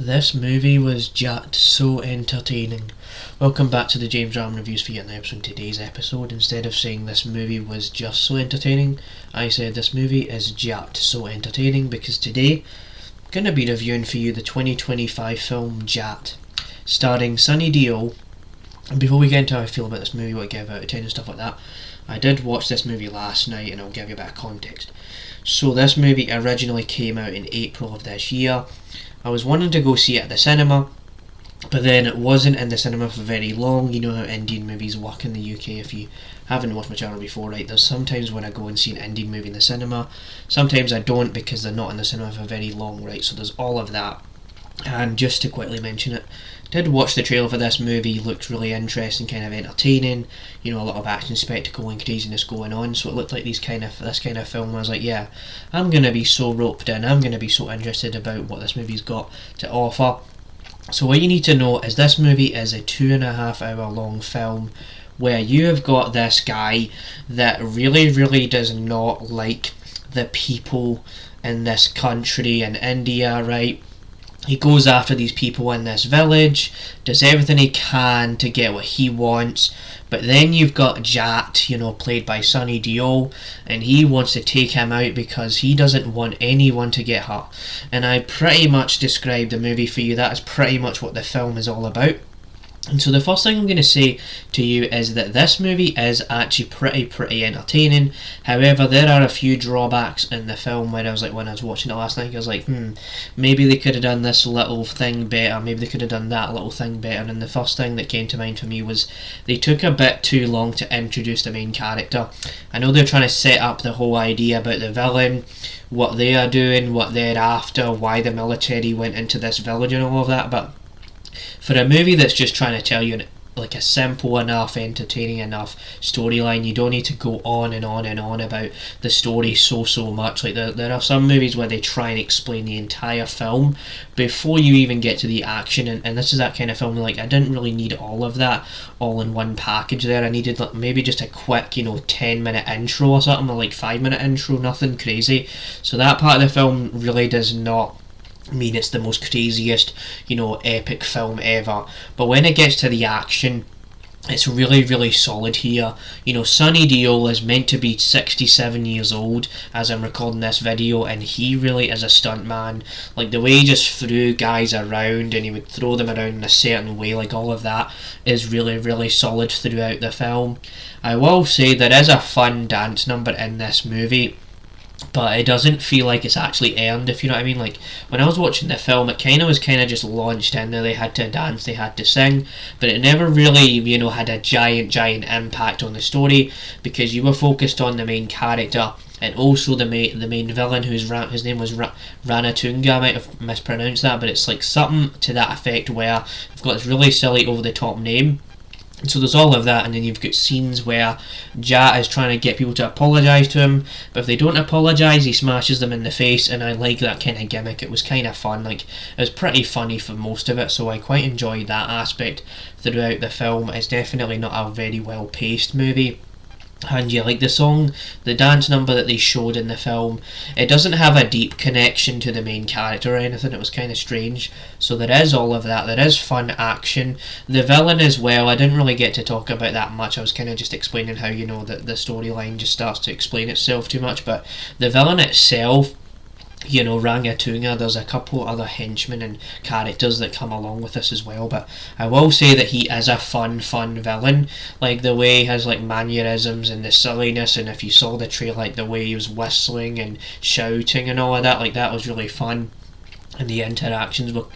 This movie was Jaat, so entertaining. Welcome back to the James Ram Reviews for yet another episode. In today's episode, instead of saying this movie was just so entertaining, I said this movie is Jaat, so entertaining, because today I'm going to be reviewing for you the 2025 film Jaat, starring Sonny Deol. And before we get into how I feel about this movie, what I give out of 10 and stuff like that, I did watch this movie last night and I'll give you a bit of context. So this movie originally came out in April of this year. I was wanting to go see it at the cinema, but then it wasn't in the cinema for very long. You know how Indian movies work in the UK. If you haven't watched my channel before, right, there's sometimes when I go and see an Indian movie in the cinema, sometimes I don't because they're not in the cinema for very long, right, so there's all of that. And just to quickly mention it, did watch the trailer for this movie, looked really interesting, kind of entertaining, you know, a lot of action, spectacle and craziness going on, so it looked like this kind of film. I was like, yeah, I'm going to be so roped in, I'm going to be so interested about what this movie's got to offer. So what you need to know is this movie is a 2.5 hour long film where you have got this guy that really does not like the people in this country in India, right? He goes after these people in this village, does everything he can to get what he wants, but then you've got Jaat, you know, played by Sonny Deol, and he wants to take him out because he doesn't want anyone to get hurt. And I pretty much described the movie for you. That is pretty much what the film is all about. And so the first thing I'm going to say to you is that this movie is actually pretty entertaining. However, there are a few drawbacks in the film where I was like, when I was watching it last night, I was like, maybe they could have done this little thing better, maybe they could have done that little thing better. And the first thing that came to mind for me was they took a bit too long to introduce the main character. I know they're trying to set up the whole idea about the villain, what they are doing, what they're after, why the military went into this village and all of that, but for a movie that's just trying to tell you like a simple enough, entertaining enough storyline, you don't need to go on and on about the story so much. Like there are some movies where they try and explain the entire film before you even get to the action, and this is that kind of film. Like I didn't really need all of that all in one package there. I needed like maybe just a quick 10-minute intro or something, or like 5-minute intro, nothing crazy. So that part of the film really does not mean it's the most craziest, epic film ever. But when it gets to the action, it's really solid here. Sonny Deol is meant to be 67 years old as I'm recording this video, and he really is a stuntman. Like the way he just threw guys around, and he would throw them around in a certain way, like all of that is really solid throughout the film. I will say there is a fun dance number in this movie, but it doesn't feel like it's actually earned, if you know what I mean. Like when I was watching the film, it was just launched in there. They had to dance, they had to sing, but it never really had a giant impact on the story, because you were focused on the main character and also the main villain, his name was Ranatunga. I might have mispronounced that, but it's like something to that effect where I've got this really silly over the top name. And so there's all of that, and then you've got scenes where Jaat is trying to get people to apologise to him, but if they don't apologise, he smashes them in the face, and I like that kind of gimmick. It was kind of fun, like it was pretty funny for most of it, so I quite enjoyed that aspect throughout the film. It's definitely not a very well paced movie. And yeah, like the dance number that they showed in the film, it doesn't have a deep connection to the main character or anything. It was kind of strange. So there is all of that. There is fun action. The villain as well, I didn't really get to talk about that much. I was kind of just explaining how, that the storyline just starts to explain itself too much. But the villain itself, Rangatunga, there's a couple other henchmen and characters that come along with this as well, but I will say that he is a fun villain. Like the way he has like mannerisms and the silliness, and if you saw the trailer, like the way he was whistling and shouting and all of that, like that was really fun, and the interactions were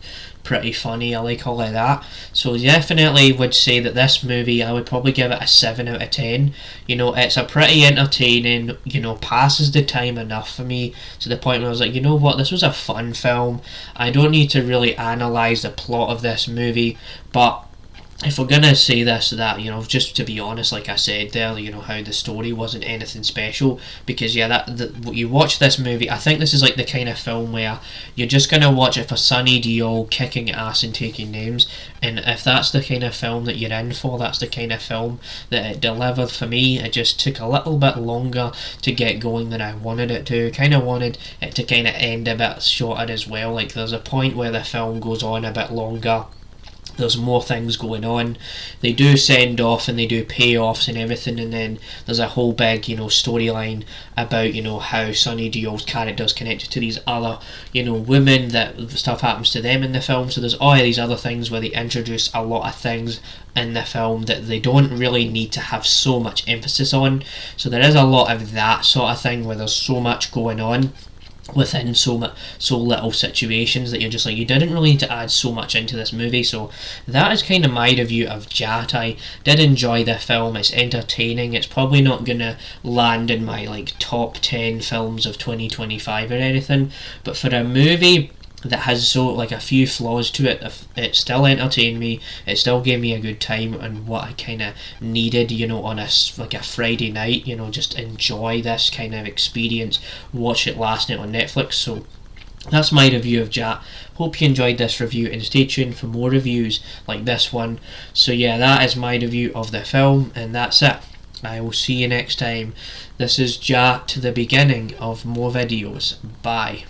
pretty funny. I like all of that. So definitely would say that this movie, I would probably give it a 7 out of 10. It's a pretty entertaining, passes the time enough for me, to the point where I was like, what, this was a fun film. I don't need to really analyse the plot of this movie, but if we're gonna say this, that, you know, just to be honest, like I said there, you know, how the story wasn't anything special, because yeah, you watch this movie, I think this is like the kind of film where you're just gonna watch it for Sonny Deol kicking ass and taking names, and if that's the kind of film that you're in for, that's the kind of film that it delivered for me. It just took a little bit longer to get going than I wanted it to. Kind of wanted it to kind of end a bit shorter as well. Like there's a point where the film goes on a bit longer, there's more things going on, they do send off and they do payoffs and everything, and then there's a whole big, you know, storyline about, you know, how Sonny Deol's character is connected to these other, you know, women, that stuff happens to them in the film. So there's all these other things where they introduce a lot of things in the film that they don't really need to have so much emphasis on. So there is a lot of that sort of thing where there's so much going on within so little situations that you're just like, you didn't really need to add so much into this movie. So that is kind of my review of Jaat. I did enjoy the film. It's entertaining. It's probably not gonna land in my like top 10 films of 2025 or anything, but for a movie that has so like a few flaws to it, it still entertained me. It still gave me a good time and what I kind of needed, you know, on a like a Friday night, you know, just enjoy this kind of experience, watch it last night on Netflix. So that's my review of Jaat. Hope you enjoyed this review, and stay tuned for more reviews like this one. So yeah, that is my review of the film, and that's it. I will see you next time. This is Jaat, to the beginning of more videos. Bye.